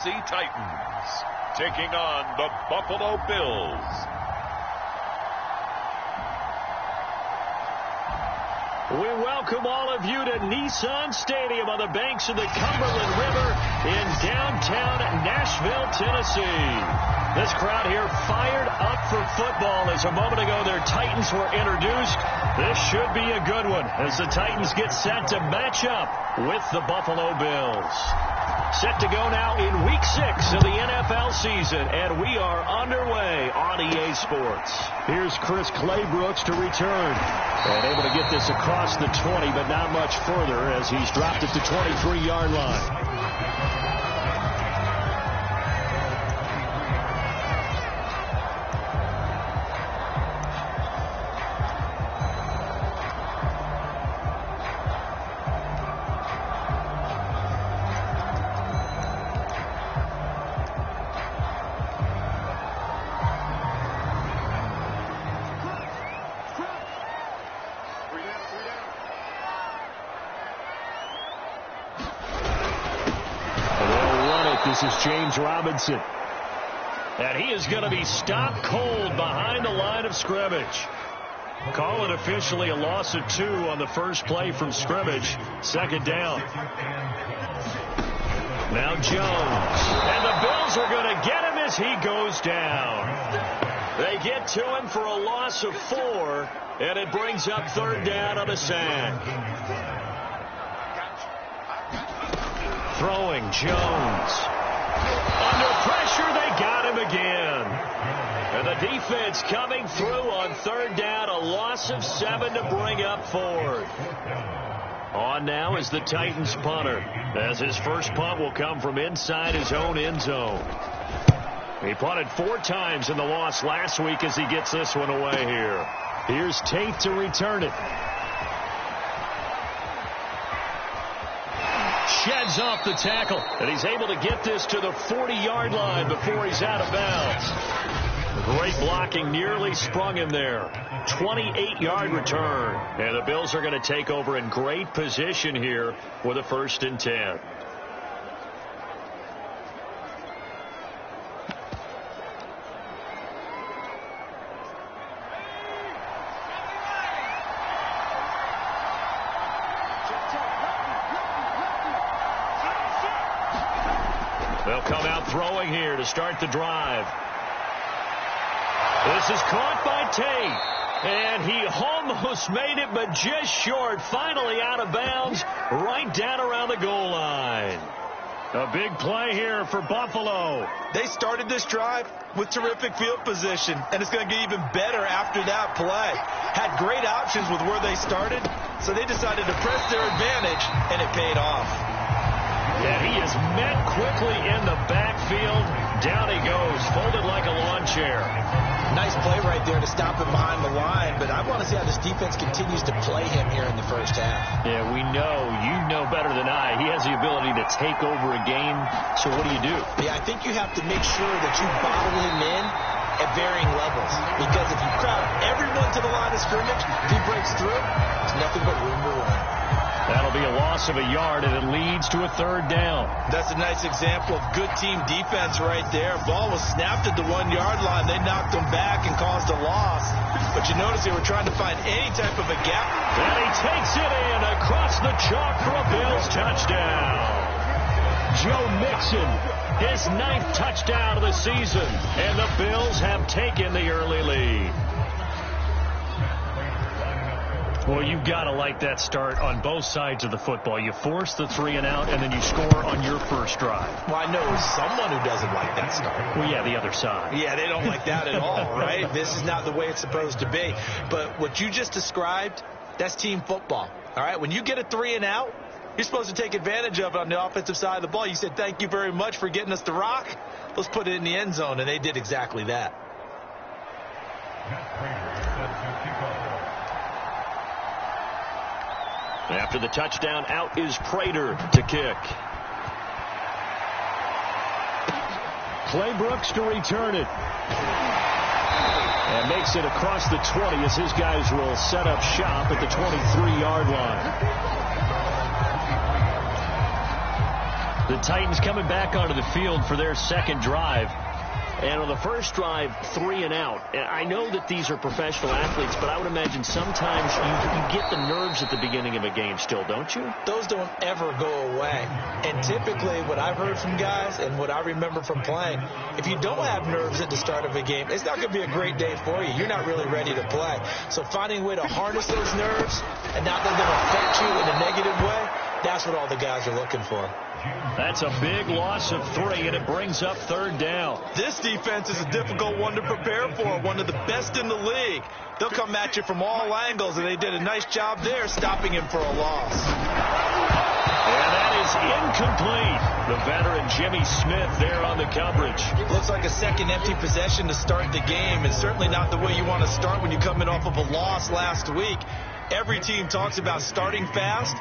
Titans taking on the Buffalo Bills. We welcome all of you to Nissan Stadium on the banks of the Cumberland River in downtown Nashville, Tennessee. This crowd here fired up for football as a moment ago their Titans were introduced. This should be a good one as the Titans get set to match up with the Buffalo Bills. Set to go now in Week 6 of the NFL season, and we are underway on EA Sports. Here's Chris Claybrooks to return. And able to get this across the 20, but not much further as he's dropped at the 23-yard line. This is James Robinson. And he is going to be stopped cold behind the line of scrimmage. Call it officially a loss of 2 on the first play from scrimmage. Second down. Now Jones. And the Bills are going to get him as he goes down. They get to him for a loss of 4, and it brings up third down on a sack. Throwing Jones. Under pressure, they got him again. And the defense coming through on third down, a loss of 7 to bring up fourth. On now is the Titans punter, as his first punt will come from inside his own end zone. He punted 4 times in the loss last week as he gets this one away here. Here's Tate to return it. Sheds off the tackle, and he's able to get this to the 40-yard line before he's out of bounds. Great blocking, nearly sprung him there. 28-yard return, and the Bills are going to take over in great position here with a 1st and 10. They'll come out throwing here to start the drive. This is caught by Tate. And he almost made it, but just short. Finally out of bounds, right down around the goal line. A big play here for Buffalo. They started this drive with terrific field position, and it's going to get even better after that play. Had great options with where they started, so they decided to press their advantage, and it paid off. Yeah, he is met quickly in the backfield. Down he goes, folded like a lawn chair. Nice play right there to stop him behind the line, but I want to see how this defense continues to play him here in the first half. Yeah, we know. You know better than I. He has the ability to take over a game, so what do? Yeah, I think you have to make sure that you bottle him in at varying levels, because if you crowd everyone to the line of scrimmage, if he breaks through, there's nothing but room to run. That'll be a loss of a yard, and it leads to a third down. That's a nice example of good team defense right there. Ball was snapped at the 1-yard line. They knocked him back and caused a loss. But you notice they were trying to find any type of a gap. And he takes it in across the chalk for a Bills touchdown. Joe Mixon, his 9th touchdown of the season. And the Bills have taken the early lead. Well, you've got to like that start on both sides of the football. You force the 3 and out, and then you score on your first drive. Well, I know someone who doesn't like that start. Well, yeah, the other side. Yeah, they don't like that at all, right? This is not the way it's supposed to be. But what you just described, that's team football, all right? When you get a 3 and out, you're supposed to take advantage of it on the offensive side of the ball. You said, thank you very much for getting us the rock. Let's put it in the end zone, and they did exactly that. After the touchdown, out is Prater to kick. Claybrooks to return it. And makes it across the 20 as his guys will set up shop at the 23-yard line. The Titans coming back onto the field for their second drive. And on the first drive, 3 and out. And I know that these are professional athletes, but I would imagine sometimes you get the nerves at the beginning of a game still, don't you? Those don't ever go away. And typically what I've heard from guys and what I remember from playing, if you don't have nerves at the start of a game, it's not going to be a great day for you. You're not really ready to play. So finding a way to harness those nerves and not let them affect you in a negative way, that's what all the guys are looking for. That's a big loss of 3, and it brings up 3rd down. This defense is a difficult one to prepare for, one of the best in the league. They'll come at you from all angles, and they did a nice job there stopping him for a loss. And that is incomplete. The veteran Jimmy Smith there on the coverage. Looks like a second empty possession to start the game, and certainly not the way you want to start when you're coming off of a loss last week. Every team talks about starting fast.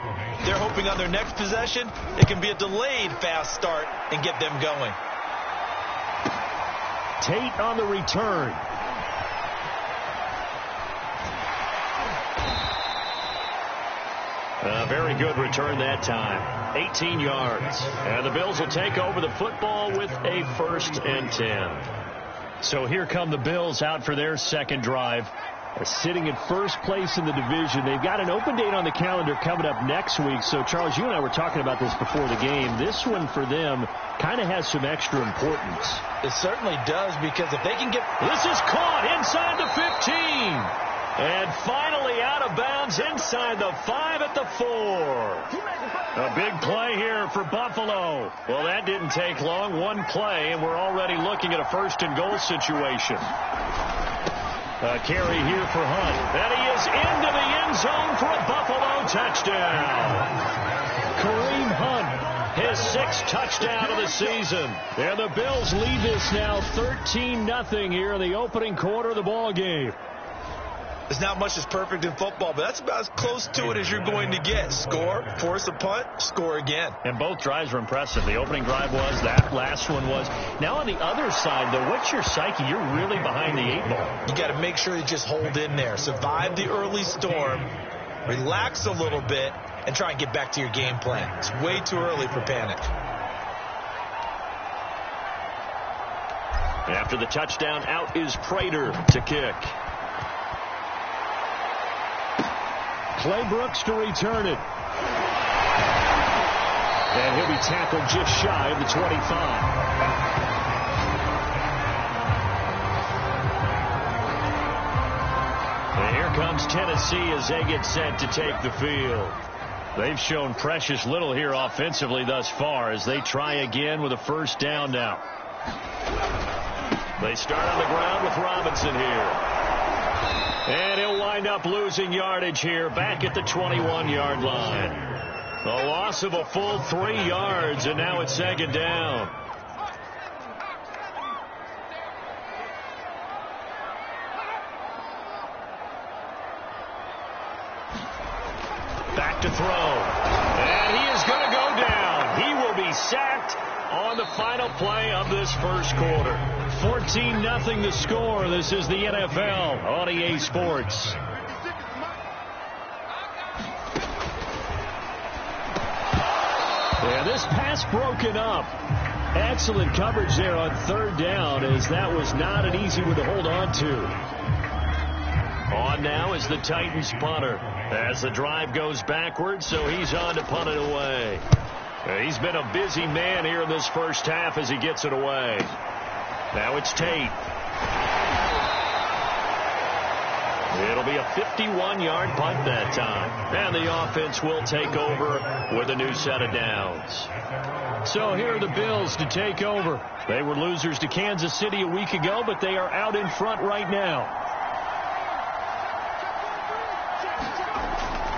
They're hoping on their next possession it can be a delayed fast start and get them going. Tate on the return. A very good return that time. 18 yards. And the Bills will take over the football with a 1st and 10. So here come the Bills out for their second drive. Sitting in first place in the division. They've got an open date on the calendar coming up next week. So, Charles, you and I were talking about this before the game. This one for them kind of has some extra importance. It certainly does, because if they can get... This is caught inside the 15. And finally out of bounds inside the 5 at the 4. A big play here for Buffalo. Well, that didn't take long. One play, and we're already looking at a 1st and goal situation. A carry here for Hunt. And he is into the end zone for a Buffalo touchdown. Kareem Hunt, his 6th touchdown of the season. And the Bills lead this now 13-0 here in the opening quarter of the ball game. There's not much that's perfect in football, but that's about as close to it as you're going to get. Score, force a punt, score again. And both drives were impressive. The opening drive was, that last one was. Now on the other side, though, what's your psyche? You're really behind the 8 ball. You got to make sure you just hold in there. Survive the early storm, relax a little bit, and try and get back to your game plan. It's way too early for panic. After the touchdown, out is Prater to kick. Clay Brooks to return it. And he'll be tackled just shy of the 25. And here comes Tennessee as they get set to take the field. They've shown precious little here offensively thus far as they try again with a 1st down now. They start on the ground with Robinson here. And he'll wind up losing yardage here back at the 21-yard line. A loss of a full 3 yards, and now it's 2nd down. Back to throw. And he is going to go down. He will be sacked on the final play of this first quarter. 14-0 the score. This is the NFL on EA Sports. Yeah, this pass broken up. Excellent coverage there on 3rd down, as that was not an easy one to hold on to. On now is the Titans punter as the drive goes backwards, so he's on to punt it away. He's been a busy man here in this first half as he gets it away. Now it's Tate. It'll be a 51-yard punt that time. And the offense will take over with a new set of downs. So here are the Bills to take over. They were losers to Kansas City a week ago, but they are out in front right now.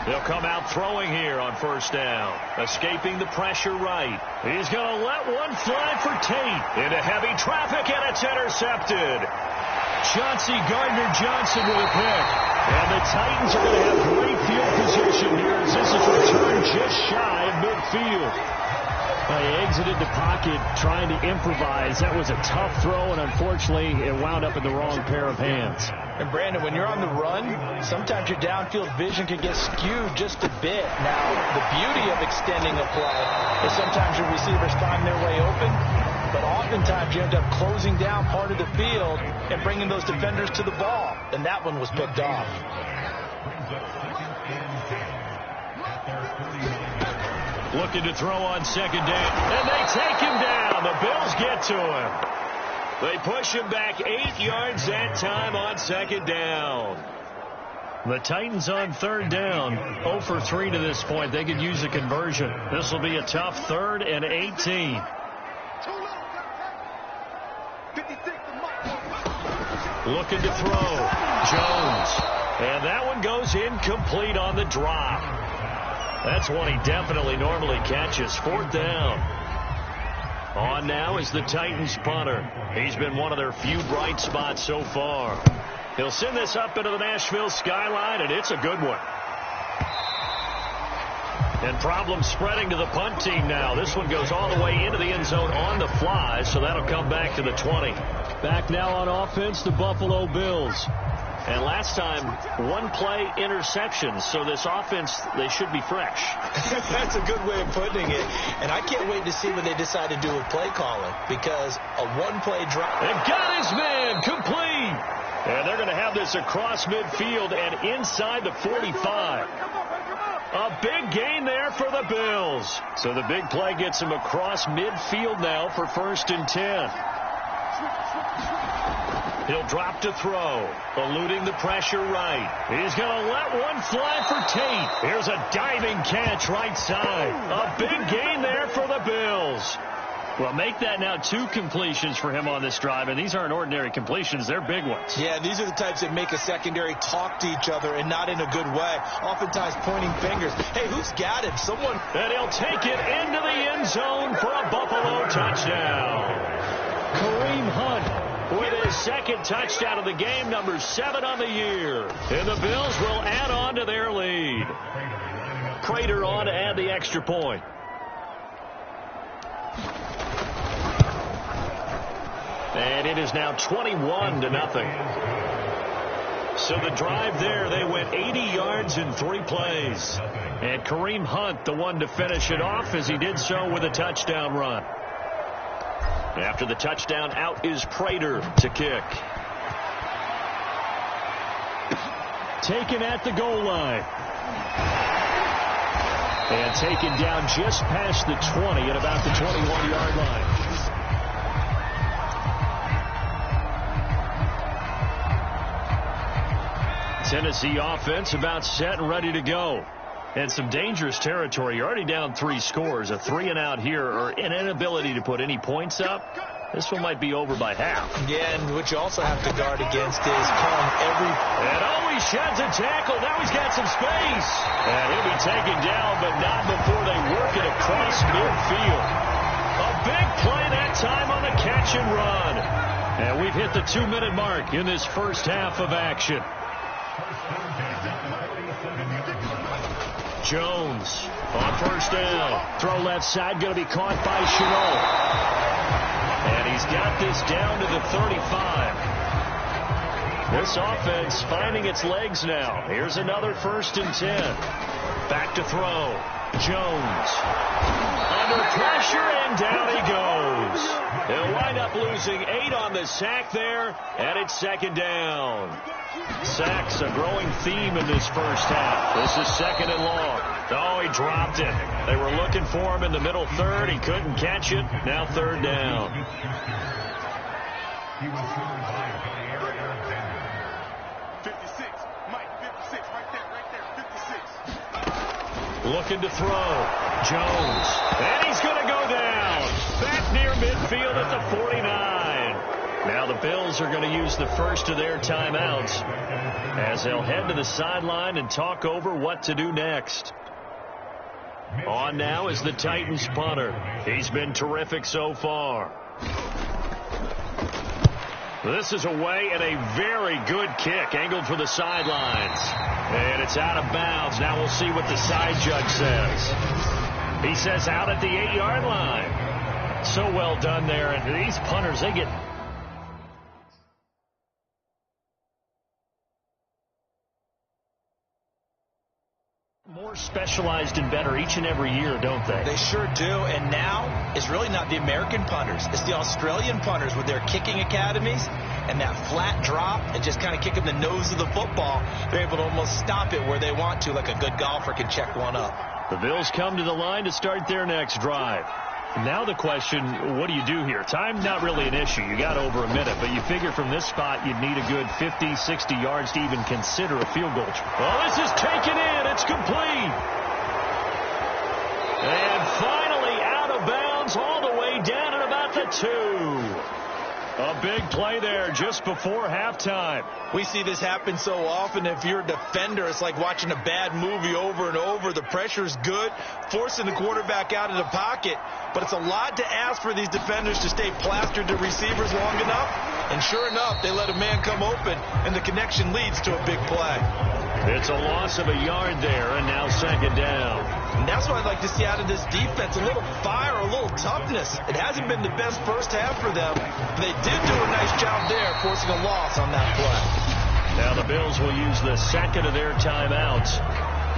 They'll come out throwing here on 1st down. Escaping the pressure right. He's going to let one fly for Tate. Into heavy traffic, and it's intercepted. Chauncey Gardner-Johnson with a pick. And the Titans are going to have great field position here as this is returned just shy of midfield. He exited the pocket trying to improvise. That was a tough throw, and unfortunately, it wound up in the wrong pair of hands. And Brandon, when you're on the run, sometimes your downfield vision can get skewed just a bit. Now, the beauty of extending a play is sometimes your receivers find their way open, but oftentimes you end up closing down part of the field and bringing those defenders to the ball. And that one was picked off. Looking to throw on second down, and they take him down. The Bills get to him. They push him back 8 yards that time on second down. The Titans on third down, 0 for 3 to this point. They could use a conversion. This will be a tough 3rd and 18. Looking to throw. Jones. And that one goes incomplete on the drop. That's one he definitely normally catches. 4th down. On now is the Titans punter. He's been one of their few bright spots so far. He'll send this up into the Nashville skyline, and it's a good one. And problems spreading to the punt team now. This one goes all the way into the end zone on the fly, so that'll come back to the 20. Back now on offense, the Buffalo Bills. And last time, 1-play interceptions. So this offense, they should be fresh. That's a good way of putting it. And I can't wait to see what they decide to do with play calling. Because a 1-play drive. And got his man complete. And they're going to have this across midfield and inside the 45. A big gain there for the Bills. So the big play gets him across midfield now for 1st and 10. He'll drop to throw, eluding the pressure right. He's going to let one fly for Tate. Here's a diving catch right side. A big gain there for the Bills. Well, make that now 2 completions for him on this drive, and these aren't ordinary completions. They're big ones. Yeah, these are the types that make a secondary talk to each other and not in a good way, oftentimes pointing fingers. Hey, who's got it? Someone. And he'll take it into the end zone for a Buffalo touchdown. Kareem Hunt with his 2nd touchdown of the game, number 7 on the year. And the Bills will add on to their lead. Prater on to add the extra point. And it is now 21-0. So the drive there, they went 80 yards in 3 plays. And Kareem Hunt, the one to finish it off, as he did so with a touchdown run. After the touchdown, out is Prater to kick. Taken at the goal line. And taken down just past the 20 at about the 21-yard line. Tennessee offense about set and ready to go. And some dangerous territory. You're already down 3 scores. A 3-and-out here, or an inability to put any points up. This one might be over by half. Yeah, and what you also have to guard against is calling every... And he sheds a tackle. Now he's got some space. And he'll be taken down, but not before they work it across midfield. A big play that time on the catch and run. And we've hit the 2-minute mark in this first half of action. Jones on 1st down. Throw left side, going to be caught by Shenault. And he's got this down to the 35. This offense finding its legs now. Here's another 1st and 10. Back to throw. Jones. Under pressure, and down he goes. He'll wind up losing 8 on the sack there, and it's 2nd down. Sacks a growing theme in this first half. This is 2nd and long. Oh, he dropped it. They were looking for him in the middle 3rd. He couldn't catch it. Now 3rd down. He was driven by Aaron Alexander. 56. Mike, 56. Right there. 56. Looking to throw. Jones. And he's going to go down. Back near midfield at the 49. Now the Bills are going to use the first of their timeouts as they'll head to the sideline and talk over what to do next. On now is the Titans punter. He's been terrific so far. This is away and a very good kick angled for the sidelines. And it's out of bounds. Now we'll see what the side judge says. He says out at the 8-yard line. So well done there. And these punters, they get... more specialized and better each and every year, don't they? They sure do. And now it's really not the American punters. It's the Australian punters with their kicking academies and that flat drop and just kind of kicking the nose of the football. They're able to almost stop it where they want to, like a good golfer can check one up. The Bills come to the line to start their next drive. Now the question, what do you do here? Time, not really an issue. You got over a minute, but you figure from this spot you'd need a good 50, 60 yards to even consider a field goal. Well, this is taken in. It's complete. And finally out of bounds all the way down at about the 2. A big play there just before halftime. We see this happen so often. If you're a defender, it's like watching a bad movie over and over. The pressure's good, forcing the quarterback out of the pocket. But it's a lot to ask for these defenders to stay plastered to receivers long enough. And sure enough, they let a man come open, and the connection leads to a big play. It's a loss of a yard there, and now second down. And that's what I'd like to see out of this defense, a little fire, a little toughness. It hasn't been the best first half for them, but they did do a nice job there, forcing a loss on that play. Now the Bills will use the second of their timeouts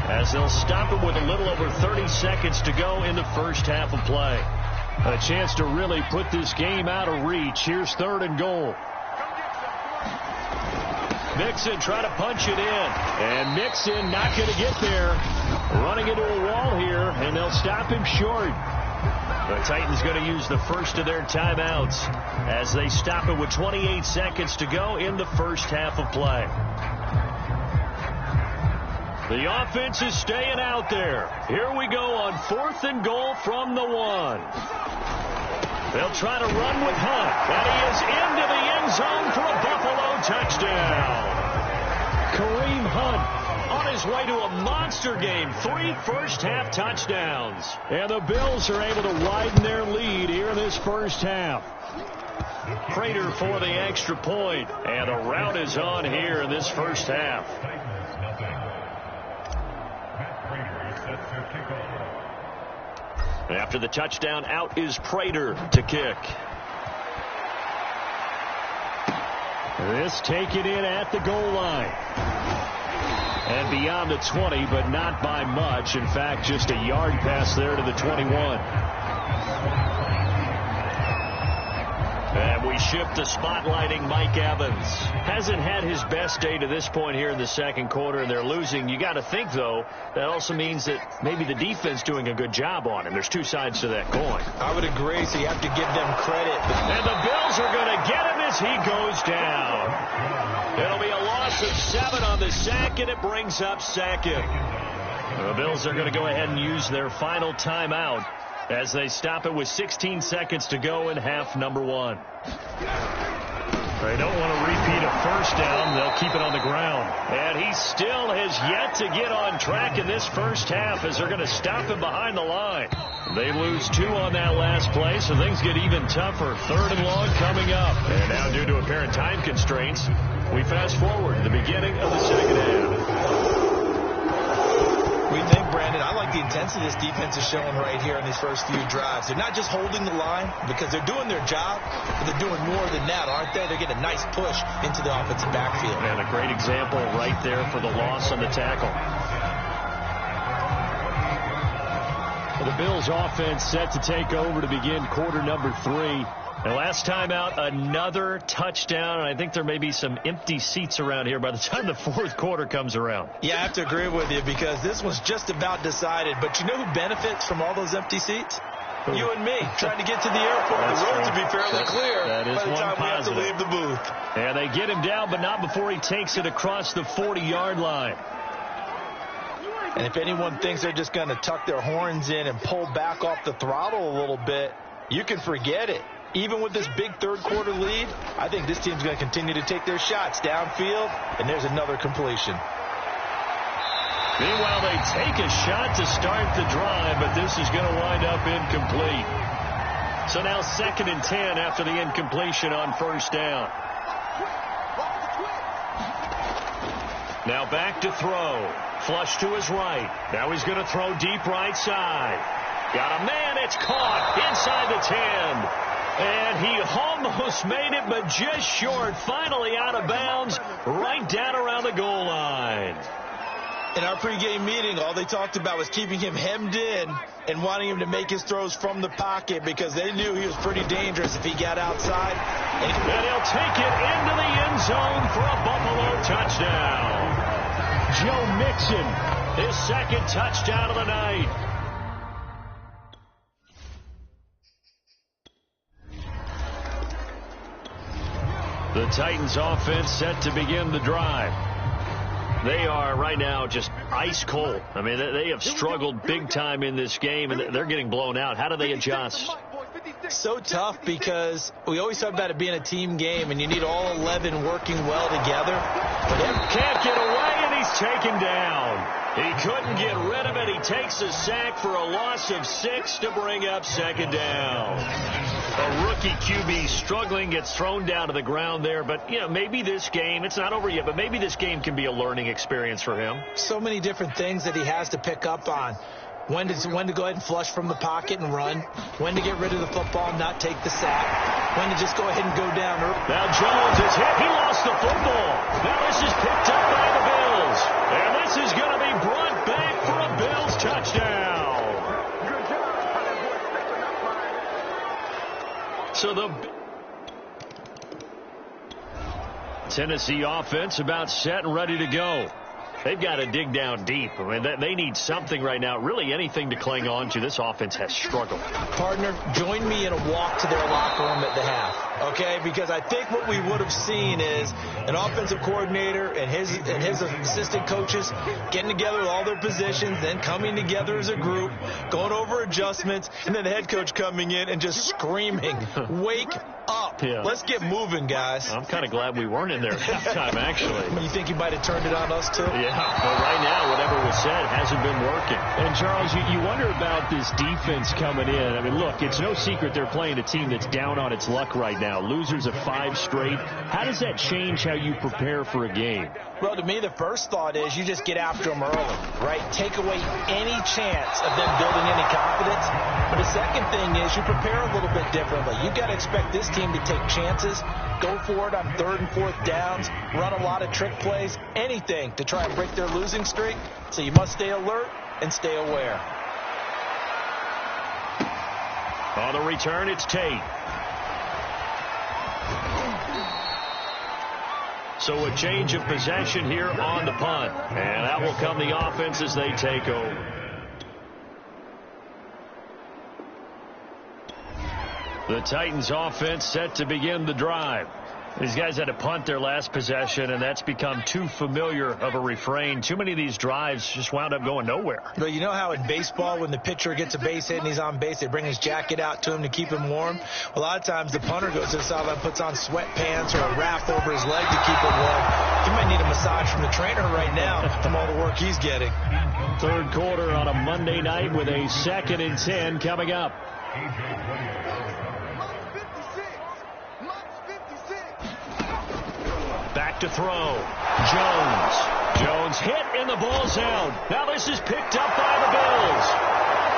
as they'll stop it with a little over 30 seconds to go in the first half of play. A chance to really put this game out of reach. Here's 3rd and goal. Mixon trying to punch it in. And Mixon not going to get there. Running into a wall here, and they'll stop him short. The Titans going to use the first of their timeouts as they stop it with 28 seconds to go in the first half of play. The offense is staying out there. Here we go on 4th and goal from the 1. They'll try to run with Hunt, and he is into the end zone for a Buffalo touchdown. Kareem Hunt on his way to a monster game. 3 first-half touchdowns. And the Bills are able to widen their lead here in this first half. Prater for the extra point. And the route is on here in this first half. After the touchdown, out is Prater to kick. This taken in at the goal line. And beyond the 20, but not by much. In fact, just a yard pass there to the 21. And we shift to spotlighting Mike Evans. Hasn't had his best day to this point here in the second quarter, and they're losing. You got to think, though, that also means that maybe the defense doing a good job on him. There's two sides to that coin. I would agree, so you have to give them credit. And the Bills are going to get him as he goes down. It'll be a loss of 7 on the sack, and it brings up second. The Bills are going to go ahead and use their final timeout as they stop it with 16 seconds to go in half number 1. They don't want to repeat a first down. They'll keep it on the ground. And he still has yet to get on track in this first half as they're going to stop him behind the line. They lose 2 on that last play, so things get even tougher. 3rd and long coming up. And now, due to apparent time constraints, we fast forward to the beginning of the second half. We think, Brandon, I like the intensity this defense is showing right here in these first few drives. They're not just holding the line because they're doing their job, but they're doing more than that, aren't they? They're getting a nice push into the offensive backfield. And a great example right there for the loss on the tackle. The Bills offense set to take over to begin quarter number 3. And last time out, another touchdown. And I think there may be some empty seats around here by the time the fourth quarter comes around. Yeah, I have to agree with you because this one's just about decided. But you know who benefits from all those empty seats? Who? You and me, trying to get to the airport. That's the roads true. will be fairly clear that is by the time we have to leave the booth. And they get him down, but not before he takes it across the 40-yard line. And if anyone thinks they're just going to tuck their horns in and pull back off the throttle a little bit, you can forget it. Even with this big third-quarter lead, I think this team's going to continue to take their shots downfield, and there's another completion. Meanwhile, they take a shot to start the drive, but this is going to wind up incomplete. So now 2nd and 10 after the incompletion on first down. Now back to throw. Flush to his right. Now he's going to throw deep right side. Got a man. It's caught inside the 10. And he almost made it, but just short. Finally out of bounds, right down around the goal line. In our pregame meeting, all they talked about was keeping him hemmed in and wanting him to make his throws from the pocket because they knew he was pretty dangerous if he got outside. And he'll take it into the end zone for a Buffalo touchdown. Joe Mixon, his second touchdown of the night. The Titans offense set to begin the drive. They are right now just ice cold. I mean, they have struggled big time in this game, and they're getting blown out. How do they adjust? So tough because we always talk about it being a team game, and you need all 11 working well together. But can't get away, and he's taken down. He couldn't get rid of it. He takes a sack for a loss of 6 to bring up second down. A rookie QB struggling, gets thrown down to the ground there. But, you know, maybe this game, it's not over yet, but maybe this game can be a learning experience for him. So many different things that he has to pick up on. When to go ahead and flush from the pocket and run. When to get rid of the football and not take the sack. When to just go ahead and go down. Now Jones is hit. He lost the football. Now this is picked up by the Bills. And this is going to be brought back for a Bills touchdown. So the Tennessee offense about set and ready to go. They've got to dig down deep. I mean, they need something right now, really anything to cling on to. This offense has struggled. Partner, join me in a walk to their locker room at the half, okay? Because I think what we would have seen is an offensive coordinator and his assistant coaches getting together with all their positions, then coming together as a group, going over adjustments, and then the head coach coming in and just screaming, wake up. Yeah. Let's get moving, guys. I'm kind of glad we weren't in there at halftime, actually. You think he might have turned it on us, too? Yeah, but right now, whatever was said hasn't been working. And, Charles, you wonder about this defense coming in. I mean, look, it's no secret they're playing a team that's down on its luck right now. Losers of 5 straight. How does that change how you prepare for a game? Well, to me, the first thought is you just get after them early, right? Take away any chance of them building any confidence. But the second thing is you prepare a little bit differently. You've got to expect this team to take chances, go for it on 3rd and 4th downs, run a lot of trick plays, anything to try and break their losing streak. So you must stay alert and stay aware. On the return, it's Tate. So a change of possession here on the punt. And that will come the offense as they take over. The Titans offense set to begin the drive. These guys had to punt their last possession, and that's become too familiar of a refrain. Too many of these drives just wound up going nowhere. But you know how in baseball, when the pitcher gets a base hit and he's on base, they bring his jacket out to him to keep him warm? A lot of times the punter goes to the sideline, puts on sweatpants or a wrap over his leg to keep it warm. He might need a massage from the trainer right now from all the work he's getting. 3rd quarter on a Monday night with a 2nd and 10 coming up. Back to throw. Jones hit and the ball's out. Now this is picked up by the Bills.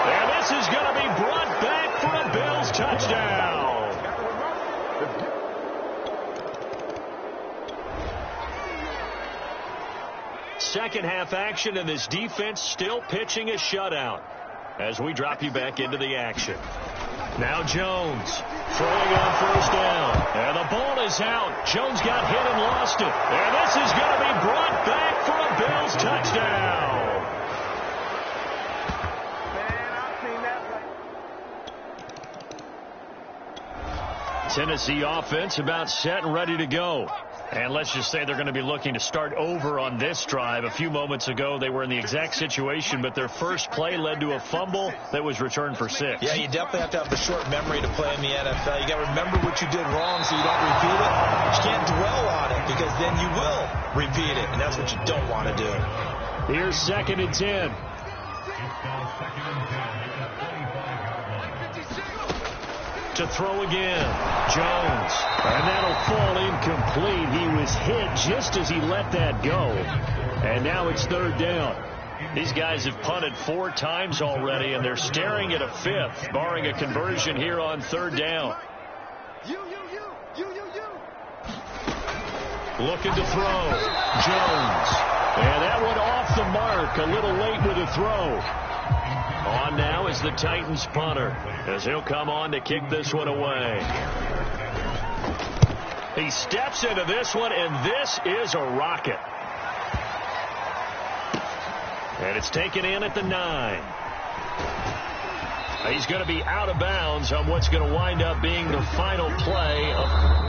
And this is going to be brought back for a Bills touchdown. Second half action, and this defense still pitching a shutout as we drop you back into the action. Now Jones throwing on 1st down. And the ball is out. Jones got hit and lost it. And this is going to be brought back for a Bills touchdown. Tennessee offense about set and ready to go. And let's just say they're going to be looking to start over on this drive. A few moments ago, they were in the exact situation, but their first play led to a fumble that was returned for 6. Yeah, you definitely have to have the short memory to play in the NFL. You got to remember what you did wrong so you don't repeat it. You can't dwell on it because then you will repeat it, and that's what you don't want to do. Here's 2nd and 10. To throw again, Jones, and that'll fall incomplete. He was hit just as he let that go, and now it's 3rd down. These guys have punted 4 times already, and they're staring at a 5th, barring a conversion here on 3rd down. Looking to throw. Jones. And that one off the mark. A little late with a throw. On now is the Titans punter, as he'll come on to kick this one away. He steps into this one, and this is a rocket. And it's taken in at the 9. He's going to be out of bounds on what's going to wind up being the final play of...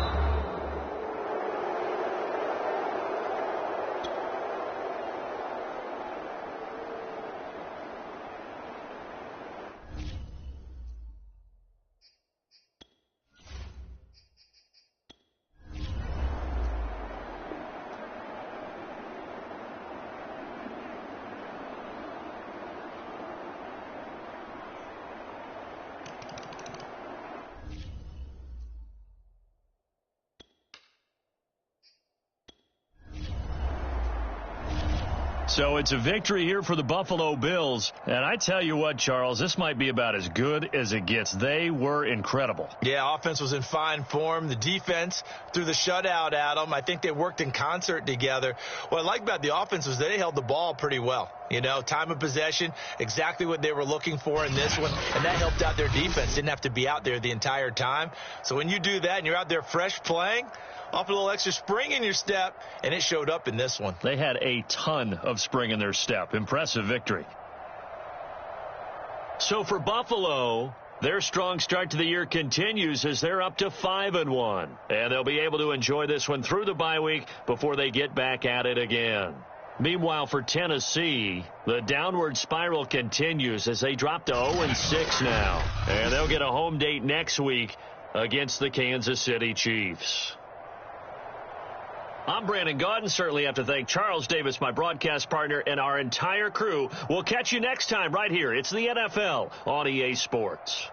So it's a victory here for the Buffalo Bills. And I tell you what, Charles, this might be about as good as it gets. They were incredible. Yeah, offense was in fine form. The defense threw the shutout at them. I think they worked in concert together. What I like about the offense was they held the ball pretty well. You know, time of possession, exactly what they were looking for in this one. And that helped out their defense. Didn't have to be out there the entire time. So when you do that and you're out there fresh playing, off a little extra spring in your step, and it showed up in this one. They had a ton of spring in their step. Impressive victory. So for Buffalo, their strong start to the year continues as they're up to 5-1. And they'll be able to enjoy this one through the bye week before they get back at it again. Meanwhile, for Tennessee, the downward spiral continues as they drop to 0-6 now. And they'll get a home date next week against the Kansas City Chiefs. I'm Brandon Gaudin. Certainly have to thank Charles Davis, my broadcast partner, and our entire crew. We'll catch you next time right here. It's the NFL on EA Sports.